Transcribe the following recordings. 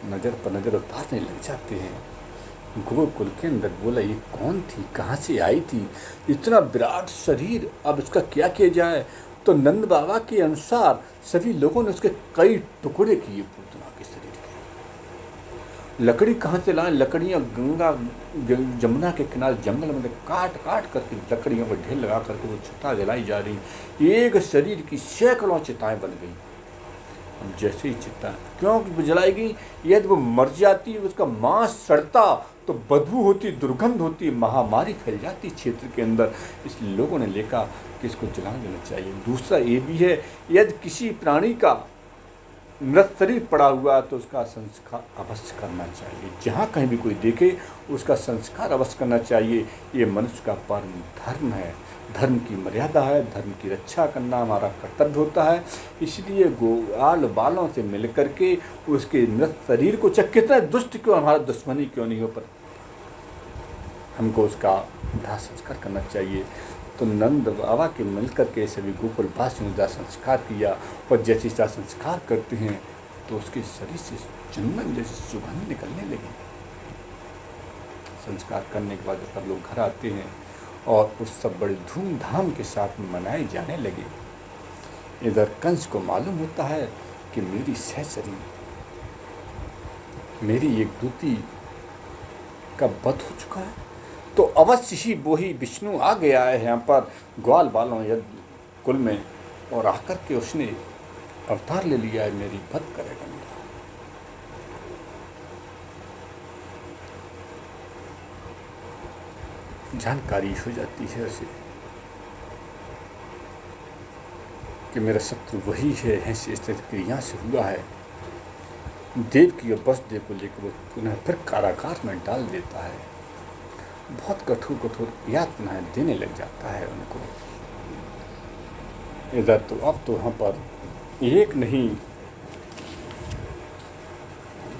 नज़र पर नज़र उतारने लग जाते हैं। गोकुल के अंदर बोला, ये कौन थी, कहाँ से आई थी, इतना विराट शरीर, अब इसका क्या किया जाए। तो नंद बाबा के अनुसार सभी लोगों ने उसके कई टुकड़े किए पूतना के शरीर के। लकड़ी कहाँ से लाएं, लकड़ियाँ गंगा जमुना के किनारे जंगल में काट काट करके लकड़ियों पर ढेर लगा करके वो चिता जलाई जा रही। एक शरीर की सैकड़ों चिताएं बन गई। जैसे ही चिता क्यों जलाएगी, यदि वो मर जाती, उसका मांस सड़ता तो बदबू होती, दुर्गंध होती, महामारी फैल जाती क्षेत्र के अंदर। इसलिए लोगों ने लेखा कि इसको जला देना चाहिए। दूसरा ये भी है, यदि किसी प्राणी का मृत शरीर पड़ा हुआ तो उसका संस्कार अवश्य करना चाहिए। जहाँ कहीं भी कोई देखे उसका संस्कार अवश्य करना चाहिए। ये मनुष्य का परम धर्म है, धर्म की मर्यादा है, धर्म की रक्षा करना हमारा कर्तव्य होता है। इसलिए गोआल बालों से मिल करके उसके मृत शरीर को, चाहे कितना दुष्ट क्यों, हमारा दुश्मनी क्यों नहीं हो, पर हमको उसका दाह संस्कार करना चाहिए। तो नंद बाबा के मिलकर के सभी गोकुल वासियों ने दाह संस्कार किया। और जैसे दाह संस्कार करते हैं तो उसके शरीर से चंदन जैसी सुगंध निकलने लगी। संस्कार करने के बाद सब लोग घर आते हैं और उस सब बड़े धूमधाम के साथ मनाए जाने लगे। इधर कंस को मालूम होता है कि मेरी सहचरी, मेरी एक दूती का वध हो चुका है, तो अवश्य ही वो ही विष्णु आ गया है यहाँ पर ग्वाल बालों यज्ञ कुल में, और आकर के उसने अवतार ले लिया है, मेरी वध करेगा मेरा। जानकारी हो जाती है उसे कि मेरा शत्रु वही है, ऐसी क्रिया से हुआ है। देवकी और वसुदेव को लेकर वो पुनः फिर कारागार में डाल देता है। बहुत कठोर कठोर यातनाएं देने लग जाता है उनको। इधर तो अब तो वहाँ पर एक नहीं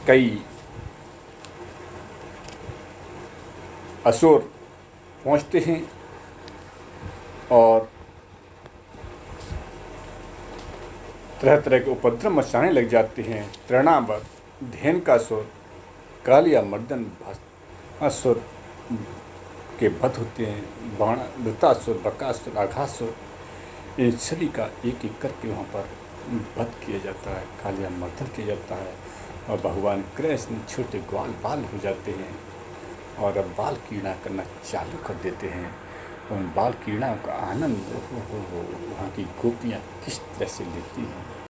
कई असुर पहुँचते हैं और तरह तरह के उपद्रव मचाने लग जाते हैं। तृणावत, धेनुकासुर, कालिया मर्दन असुर के वध होते हैं। वृतासुर, बकासुर, आघासुर, इन सभी का एक एक करके वहाँ पर वध किया जाता है, कालिया मर्दन किया जाता है। और भगवान कृष्ण छोटे ग्वाल बाल हो जाते हैं और अब बाल कीड़ा करना चालू कर देते हैं। उन बाल कीड़ाओं का आनंद वहाँ की गोपियाँ किस तरह से लेती हैं।